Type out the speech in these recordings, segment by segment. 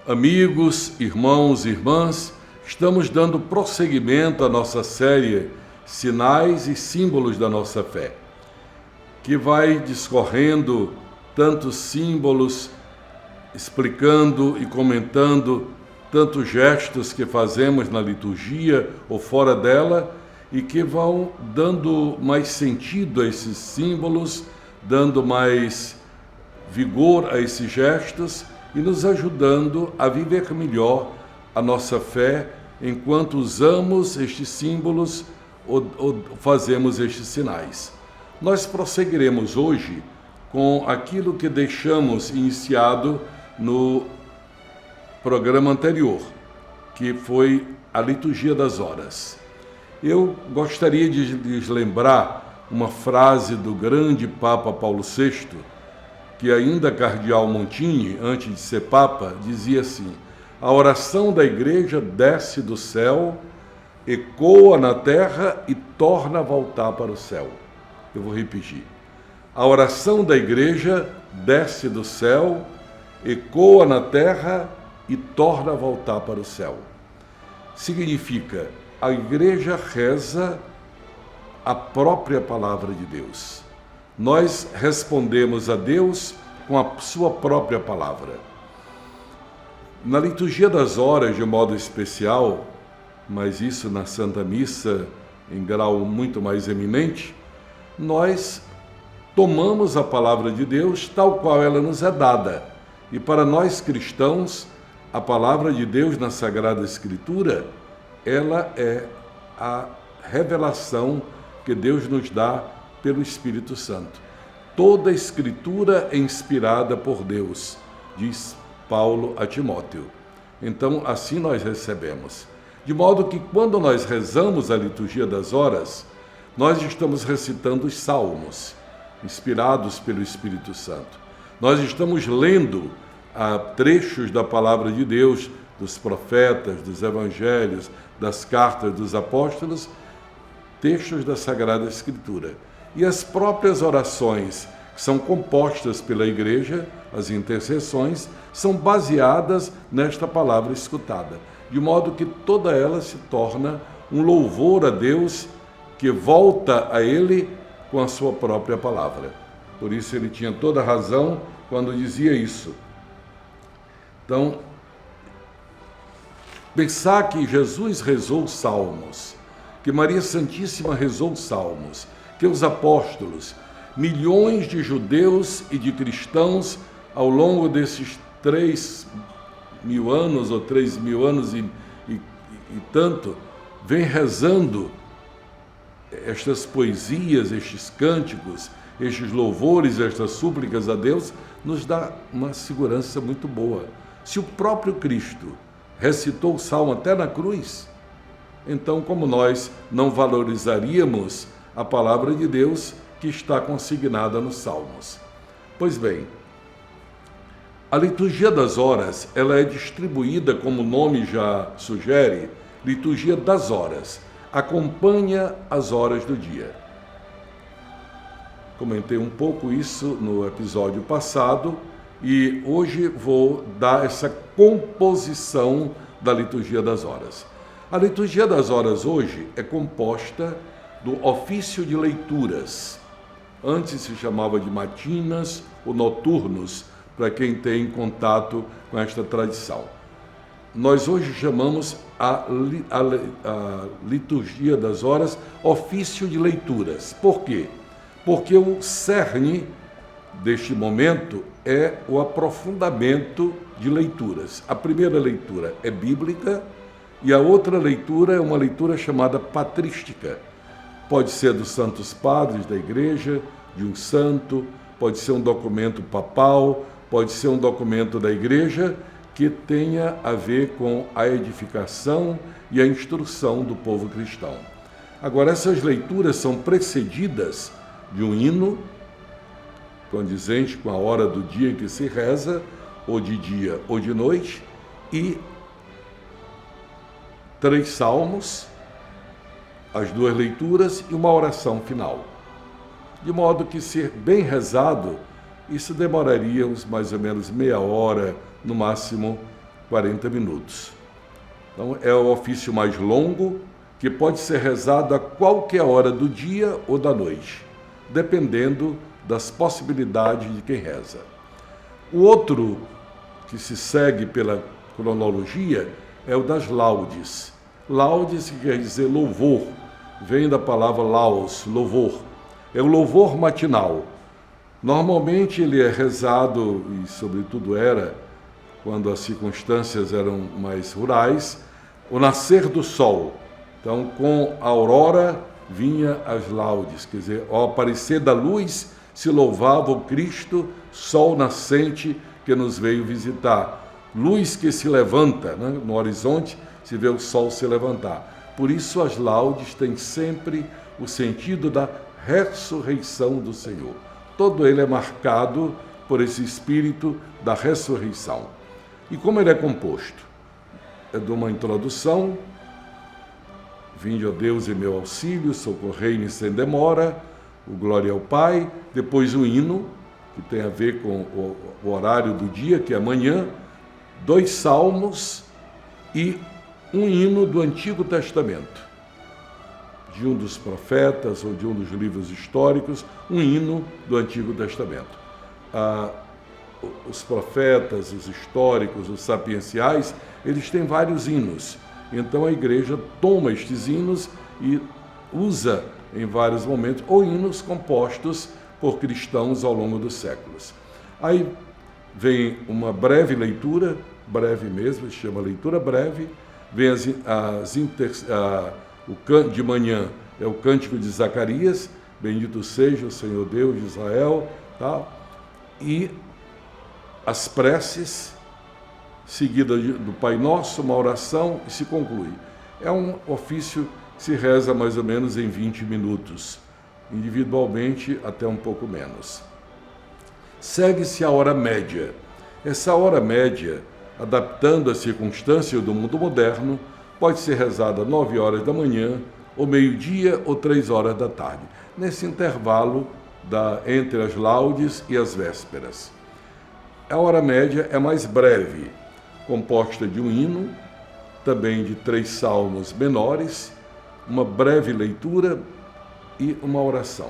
Amigos, irmãos e irmãs, estamos dando prosseguimento à nossa série Sinais e Símbolos da Nossa Fé, que vai discorrendo tantos símbolos, explicando e comentando tantos gestos que fazemos na liturgia ou fora dela e que vão dando mais sentido a esses símbolos, dando mais vigor a esses gestos e nos ajudando a viver melhor a nossa fé enquanto usamos estes símbolos ou fazemos estes sinais. Nós prosseguiremos hoje com aquilo que deixamos iniciado no programa anterior, que foi a liturgia das horas. Eu gostaria de lhes lembrar uma frase do grande Papa Paulo VI, que ainda cardeal Montini, antes de ser Papa, dizia assim: a oração da Igreja desce do céu, ecoa na terra e torna a voltar para o céu. Eu vou repetir. A oração da Igreja desce do céu, ecoa na terra e torna a voltar para o céu. Significa, a Igreja reza a própria palavra de Deus. Nós respondemos a Deus com a sua própria palavra. Na liturgia das horas, de modo especial, mas isso na Santa Missa em grau muito mais eminente, nós tomamos a palavra de Deus tal qual ela nos é dada. E para nós cristãos, a palavra de Deus na Sagrada Escritura, ela é a revelação que Deus nos dá pelo Espírito Santo. Toda a Escritura é inspirada por Deus, diz Paulo a Timóteo. Então, assim nós recebemos. De modo que, quando nós rezamos a liturgia das horas, nós estamos recitando os salmos, inspirados pelo Espírito Santo. Nós estamos lendo trechos da palavra de Deus, dos profetas, dos evangelhos, das cartas dos apóstolos, textos da Sagrada Escritura. E as próprias orações que são compostas pela Igreja, as intercessões, são baseadas nesta palavra escutada, de modo que toda ela se torna um louvor a Deus que volta a Ele com a sua própria palavra. Por isso ele tinha toda a razão quando dizia isso. Então, pensar que Jesus rezou salmos, que Maria Santíssima rezou salmos, que os apóstolos, milhões de judeus e de cristãos, ao longo desses 3.000 anos ou 3.000 anos e tanto, vem rezando estas poesias, estes cânticos, estes louvores, estas súplicas a Deus, nos dá uma segurança muito boa. Se o próprio Cristo recitou o salmo até na cruz, então como nós não valorizaríamos a palavra de Deus que está consignada nos salmos? Pois bem, a liturgia das horas, ela é distribuída, como o nome já sugere, liturgia das horas. Acompanha as horas do dia. Comentei um pouco isso no episódio passado e hoje vou dar essa composição da liturgia das horas. A liturgia das horas hoje é composta do ofício de leituras. Antes se chamava de matinas ou noturnos, para quem tem contato com esta tradição. Nós hoje chamamos a liturgia das horas ofício de leituras. Por quê? Porque o cerne deste momento é o aprofundamento de leituras. A primeira leitura é bíblica e a outra leitura é uma leitura chamada patrística. Pode ser dos santos padres da igreja, de um santo, pode ser um documento papal, pode ser um documento da igreja que tenha a ver com a edificação e a instrução do povo cristão. Agora, essas leituras são precedidas de um hino, condizente com a hora do dia em que se reza, ou de dia ou de noite, e 3 salmos, as 2 leituras e uma oração final. De modo que, ser bem rezado, isso demoraria uns mais ou menos meia hora, no máximo 40 minutos. Então, é o ofício mais longo, que pode ser rezado a qualquer hora do dia ou da noite, dependendo das possibilidades de quem reza. O outro que se segue pela cronologia é o das laudes. Laudes, que quer dizer louvor, vem da palavra laus, louvor. É o louvor matinal. Normalmente ele é rezado, e sobretudo era, quando as circunstâncias eram mais rurais, o nascer do sol. Então, com a aurora vinha as laudes, quer dizer, ao aparecer da luz se louvava o Cristo, sol nascente que nos veio visitar. Luz que se levanta, né? No horizonte se vê o sol se levantar. Por isso as laudes têm sempre o sentido da ressurreição do Senhor. Todo ele é marcado por esse espírito da ressurreição. E como ele é composto? É de uma introdução: vinde, ó Deus, em meu auxílio, socorrei-me sem demora, o glória ao Pai, depois o hino, que tem a ver com o horário do dia, que é amanhã, 2 salmos e um hino do Antigo Testamento, de um dos profetas ou de um dos livros históricos, um hino do Antigo Testamento. Os profetas, os históricos, os sapienciais, eles têm vários hinos. Então a igreja toma estes hinos e usa em vários momentos, ou hinos compostos por cristãos ao longo dos séculos. Aí vem uma breve leitura, breve mesmo, se chama leitura breve, vem de manhã é o cântico de Zacarias, bendito seja o Senhor Deus de Israel, tal, e as preces, seguida do Pai Nosso, uma oração, e se conclui. É um ofício que se reza mais ou menos em 20 minutos, individualmente até um pouco menos. Segue-se a hora média. Essa hora média, adaptando as circunstâncias do mundo moderno, pode ser rezada às 9 horas da manhã, ou meio-dia, ou 3 horas da tarde, nesse intervalo entre as laudes e as vésperas. A hora média é mais breve, composta de um hino, também de 3 salmos menores, uma breve leitura e uma oração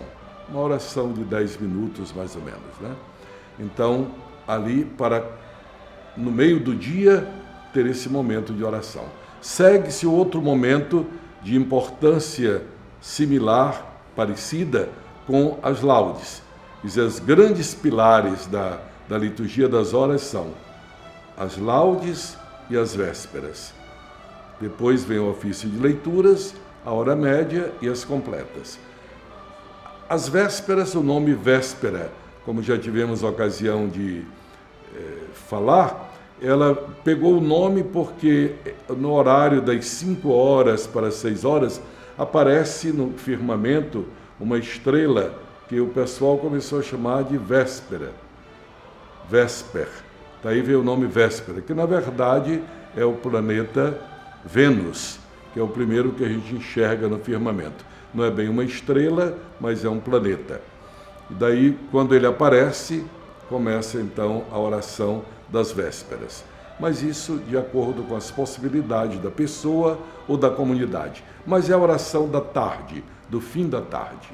de 10 minutos mais ou menos, né? Então, ali no meio do dia, ter esse momento de oração. Segue-se outro momento de importância similar, parecida, com as laudes. Os grandes pilares da liturgia das horas são as laudes e as vésperas. Depois vem o ofício de leituras, a hora média e as completas. As vésperas, o nome véspera, como já tivemos a ocasião de falar, ela pegou o nome porque no horário das 5 horas para 6 horas aparece no firmamento uma estrela que o pessoal começou a chamar de véspera. Vésper. Daí veio o nome véspera, que na verdade é o planeta Vênus, que é o primeiro que a gente enxerga no firmamento. Não é bem uma estrela, mas é um planeta. E daí, quando ele aparece, começa então a oração das vésperas. Mas isso de acordo com as possibilidades da pessoa ou da comunidade. Mas é a oração da tarde, do fim da tarde.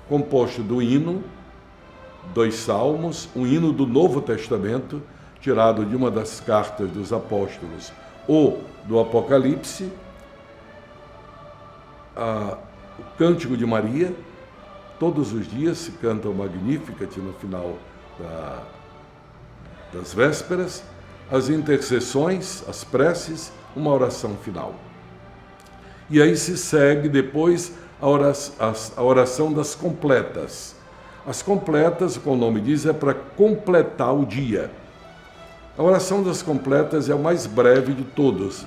Composto do hino, 2 salmos, um hino do Novo Testamento, tirado de uma das cartas dos apóstolos ou do Apocalipse, o Cântico de Maria. Todos os dias se canta o Magnificat no final das vésperas, as intercessões, as preces, uma oração final. E aí se segue depois a oração das completas. As completas, como o nome diz, é para completar o dia. A oração das completas é o mais breve de todos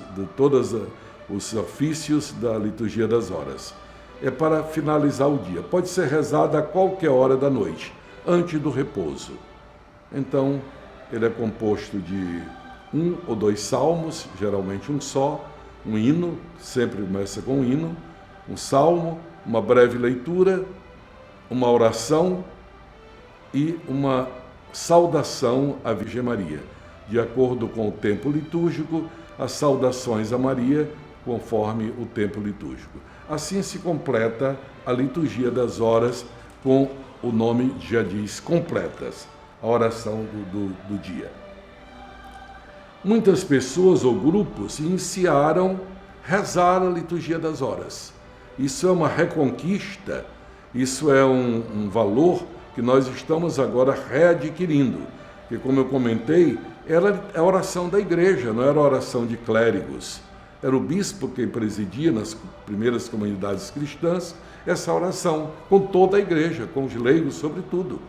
os ofícios da liturgia das horas. É para finalizar o dia. Pode ser rezada a qualquer hora da noite, antes do repouso. Então, ele é composto de 1 ou 2 salmos, geralmente um só, um hino, sempre começa com um hino, um salmo, uma breve leitura, uma oração e uma saudação à Virgem Maria. de acordo com o tempo litúrgico, as saudações a Maria, conforme o tempo litúrgico. Assim se completa a liturgia das horas, com o nome já diz completas, a oração do dia. Muitas pessoas ou grupos iniciaram rezar a liturgia das horas. Isso é uma reconquista, isso é um valor que nós estamos agora readquirindo. Que, como eu comentei, era a oração da igreja, não era a oração de clérigos. Era o bispo quem presidia nas primeiras comunidades cristãs essa oração, com toda a igreja, com os leigos sobretudo.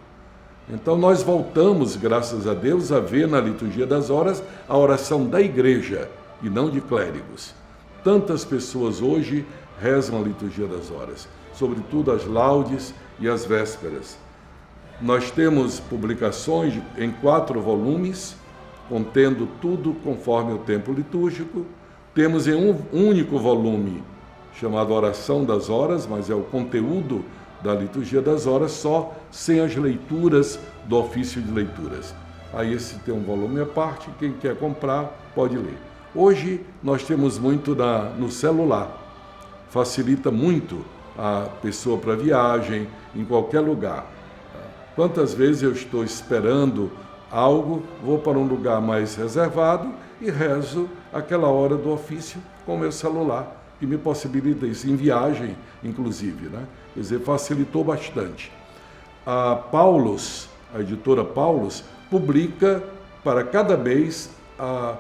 Então nós voltamos, graças a Deus, a ver na liturgia das horas a oração da igreja e não de clérigos. Tantas pessoas hoje rezam a liturgia das horas, sobretudo as laudes e as vésperas. Nós temos publicações em 4 volumes, contendo tudo conforme o tempo litúrgico. Temos em um único volume, chamado Oração das Horas, mas é o conteúdo da liturgia das horas, só sem as leituras do ofício de leituras. Aí esse tem um volume à parte, quem quer comprar pode ler. Hoje nós temos muito no celular, facilita muito a pessoa para viagem, em qualquer lugar. Quantas vezes eu estou esperando algo, vou para um lugar mais reservado e rezo aquela hora do ofício com o meu celular, que me possibilita isso, em viagem, inclusive, né? Quer dizer, facilitou bastante. A Paulus, a editora Paulus, publica para cada mês a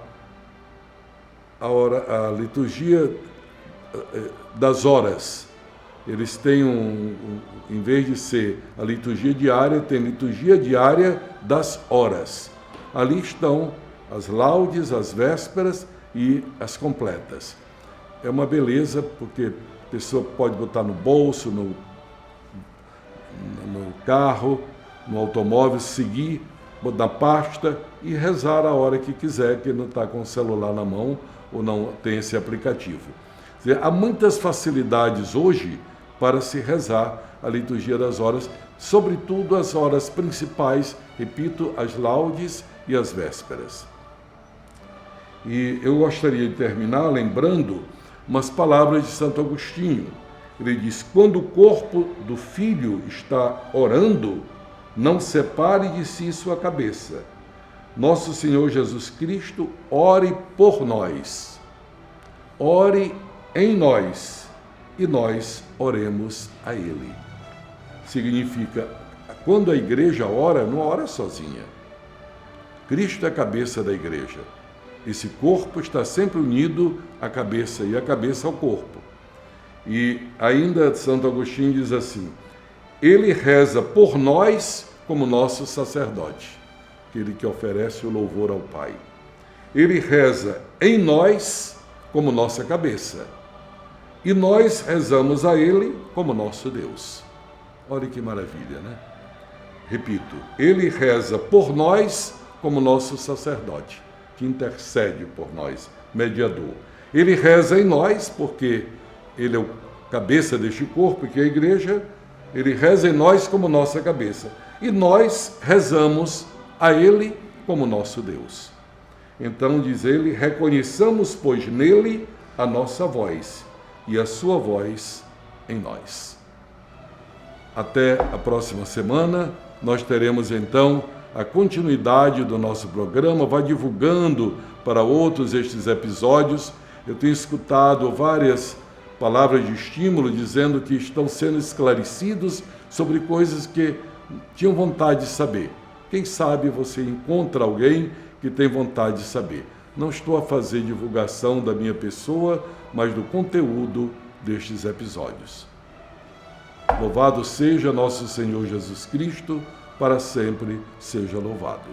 liturgia das horas. Eles têm em vez de ser a liturgia diária, tem liturgia diária das horas. Ali estão as laudes, as vésperas e as completas. É uma beleza, porque a pessoa pode botar no bolso, no carro, no automóvel, seguir na pasta e rezar a hora que quiser, que não está com o celular na mão ou não tem esse aplicativo. Quer dizer, há muitas facilidades hoje para se rezar a liturgia das horas, sobretudo as horas principais, repito, as laudes e as vésperas. E eu gostaria de terminar lembrando umas palavras de Santo Agostinho. Ele diz: quando o corpo do filho está orando, não separe de si sua cabeça. Nosso Senhor Jesus Cristo, ore por nós. Ore em nós e nós oremos a Ele. Significa, quando a igreja ora, não ora sozinha. Cristo é a cabeça da igreja. Esse corpo está sempre unido à cabeça e a cabeça ao corpo. E ainda Santo Agostinho diz assim: ele reza por nós como nosso sacerdote, aquele que oferece o louvor ao Pai. Ele reza em nós como nossa cabeça. E nós rezamos a Ele como nosso Deus. Olha que maravilha, né? Repito, Ele reza por nós como nosso sacerdote, que intercede por nós, mediador. Ele reza em nós, porque Ele é o cabeça deste corpo, que é a igreja. Ele reza em nós como nossa cabeça. E nós rezamos a Ele como nosso Deus. Então, diz ele, reconheçamos, pois, nele a nossa voz e a sua voz em nós. Até a próxima semana, nós teremos então a continuidade do nosso programa, vai divulgando para outros estes episódios. Eu tenho escutado várias palavras de estímulo dizendo que estão sendo esclarecidos sobre coisas que tinham vontade de saber. Quem sabe você encontra alguém que tem vontade de saber. Não estou a fazer divulgação da minha pessoa, mas do conteúdo destes episódios. Louvado seja nosso Senhor Jesus Cristo, para sempre seja louvado.